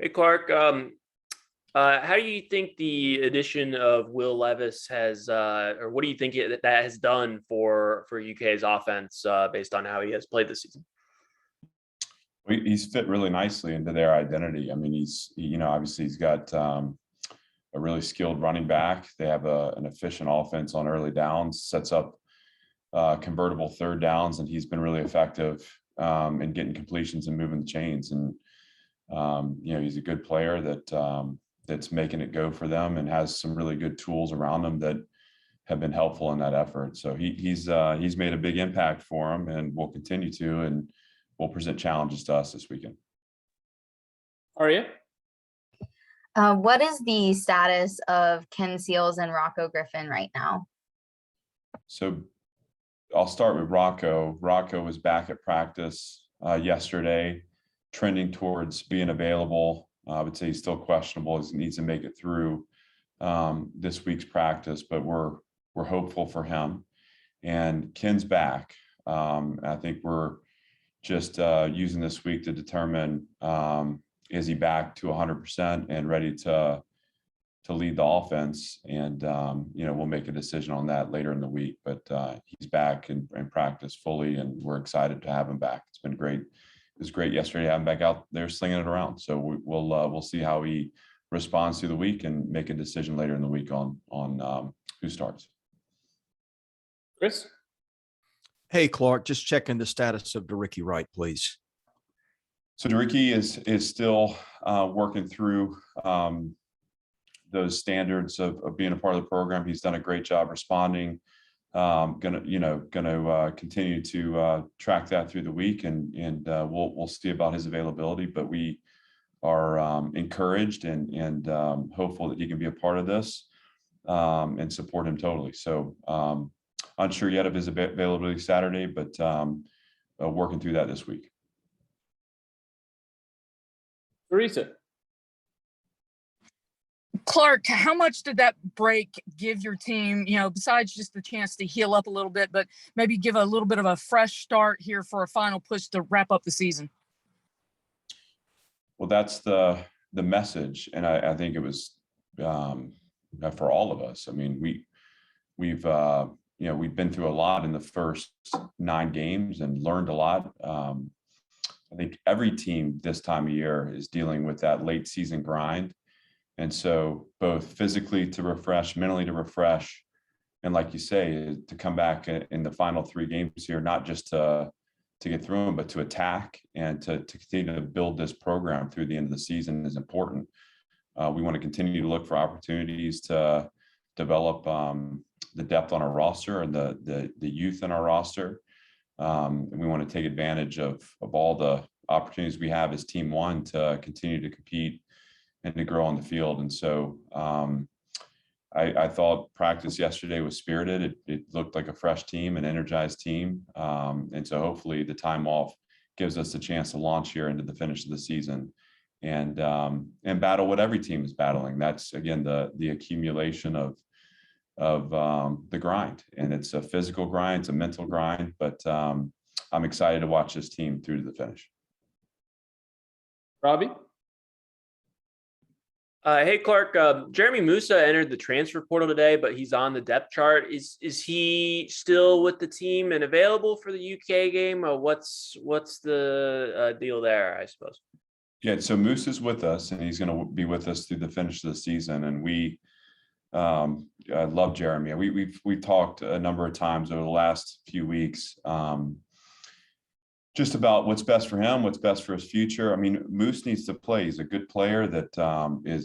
Hey, Clark. How do you think the addition of Will Levis has, or what do you think that has done for UK's offense based on how he has played this season? He's fit really nicely into their identity. I mean, obviously he's got a really skilled running back. They have an efficient offense on early downs, sets up convertible third downs, and he's been really effective in getting completions and moving the chains. And he's a good player that's making it go for them and has some really good tools around him that have been helpful in that effort. So he's made a big impact for him and will continue to, and will present challenges to us this weekend. Aria? What is the status of Ken Seals and Rocco Griffin right now? So I'll start with Rocco. Rocco was back at practice yesterday, trending towards being available. I would say he's still questionable. He needs to make it through this week's practice, but we're hopeful for him. And Ken's back. I think we're just using this week to determine is he back to 100% and ready to lead the offense. And we'll make a decision on that later in the week. But he's back in practice fully, and we're excited to have him back. It's been great. It was great yesterday to have him back out there slinging it around. So we'll see how he responds through the week and make a decision later in the week on who starts. Chris? Hey, Clark, just checking the status of DeRicky Wright, please. So DeRicky is still working through those standards of being a part of the program. He's done a great job responding. Gonna continue to track that through the week, and we'll see about his availability. But we are encouraged and hopeful that he can be a part of this and support him totally. So unsure yet of his availability Saturday, but working through that this week. Teresa? Clark, how much did that break give your team, besides just the chance to heal up a little bit, but maybe give a little bit of a fresh start here for a final push to wrap up the season? Well, that's the message. And I think it was for all of us. I mean, we've been through a lot in the first 9 games and learned a lot. I think every team this time of year is dealing with that late season grind. And so both physically to refresh, mentally to refresh, and like you say, to come back in the final 3 games here, not just to get through them, but to attack and to continue to build this program through the end of the season is important. We want to continue to look for opportunities to develop the depth on our roster and the youth in our roster. And we want to take advantage of all the opportunities we have as Team One to continue to compete and to grow on the field. And so I thought practice yesterday was spirited. It looked like a fresh team, an energized team. And so hopefully the time off gives us a chance to launch here into the finish of the season and battle what every team is battling. That's, again, the accumulation of the grind. And it's a physical grind, it's a mental grind, but I'm excited to watch this team through to the finish. Robbie? Hey, Clark. Jeremy Musa entered the transfer portal today, but he's on the depth chart. Is he still with the team and available for the UK game? Or what's the deal there, I suppose? Yeah, so Musa's with us, and he's going to be with us through the finish of the season. And I love Jeremy. We've talked a number of times over the last few weeks just about what's best for him, what's best for his future. I mean, Moose needs to play. He's a good player that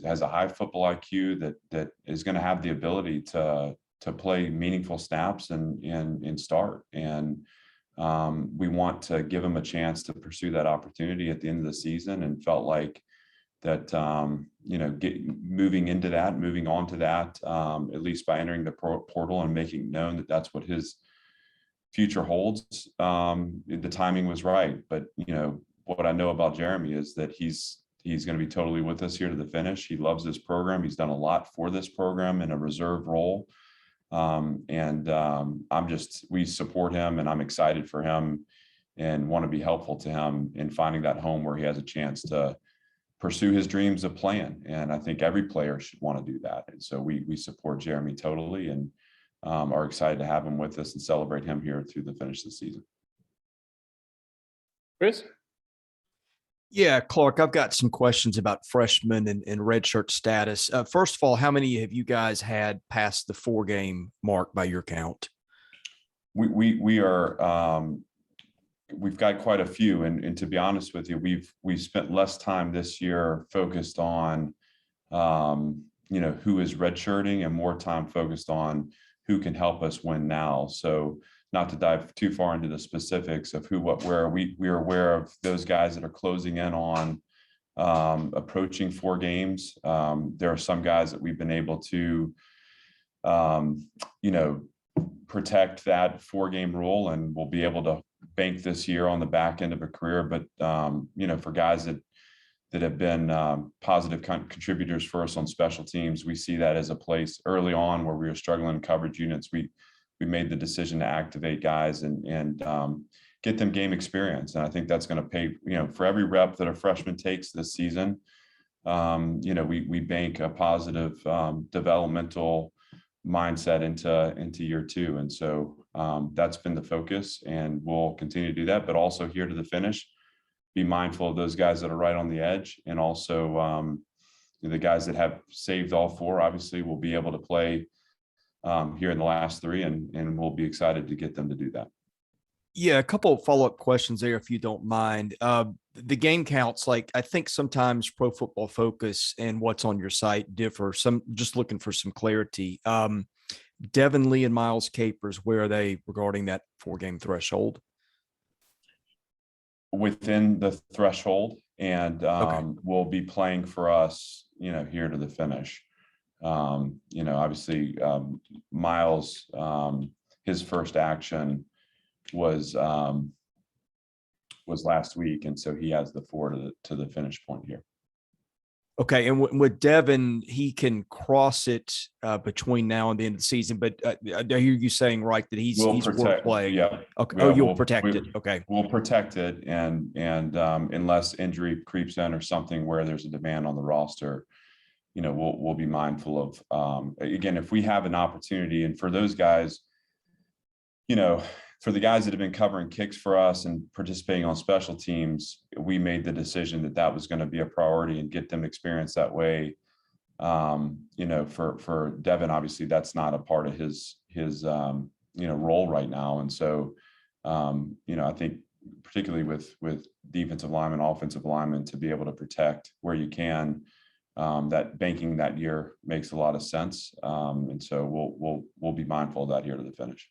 has a high football IQ that is going to have the ability to play meaningful snaps and start. And we want to give him a chance to pursue that opportunity at the end of the season, and felt like that moving on to that, at least by entering the portal and making known that that's what his future holds. The timing was right, but what I know about Jeremy is that he's going to be totally with us here to the finish. He loves this program. He's done a lot for this program in a reserve role, we support him, and I'm excited for him and want to be helpful to him in finding that home where he has a chance to pursue his dreams of playing. And I think every player should want to do that. And so we support Jeremy totally, and are excited to have him with us and celebrate him here through the finish of the season. Chris? Yeah, Clark, I've got some questions about freshmen and redshirt status. First of all, how many have you guys had past the 4-game mark by your count? We are we've got quite a few, and to be honest with you, we've spent less time this year focused on who is redshirting, and more time focused on who can help us win now. So not to dive too far into the specifics of who, what, where, we are aware of those guys that are closing in on approaching 4 games. There are some guys that we've been able to protect that 4-game rule, and we'll be able to bank this year on the back end of a career. But for guys that have been positive contributors for us on special teams, we see that as a place early on where we were struggling in coverage units. We made the decision to activate guys and get them game experience. And I think that's going to pay, for every rep that a freshman takes this season, we bank a positive developmental mindset into year 2. And so that's been the focus, and we'll continue to do that, but also here to the finish, be mindful of those guys that are right on the edge. And also the guys that have saved all 4, obviously will be able to play here in the last 3, and we'll be excited to get them to do that. Yeah, a couple of follow-up questions there, if you don't mind. The game counts, like I think sometimes Pro Football Focus and what's on your site differ. Just looking for some clarity. Devin Lee and Miles Capers, where are they regarding that 4-game threshold? Within the threshold, and Okay. will be playing for us, here to the finish. Obviously, Miles, his first action was last week, and so he has the 4 to the finish point here. Okay, and with Devin, he can cross it between now and the end of the season. But I hear you saying, right, that he's worth playing. Yeah. Okay. Yeah, You'll protect it. Okay. We'll protect it, and unless injury creeps in or something where there's a demand on the roster, we'll be mindful of. Again, if we have an opportunity, and for those guys, for the guys that have been covering kicks for us and participating on special teams, we made the decision that was going to be a priority and get them experience that way. For Devin, obviously that's not a part of his role right now. And so, I think particularly with defensive linemen, offensive linemen, to be able to protect where you can, that banking that year makes a lot of sense. And so we'll be mindful of that here to the finish.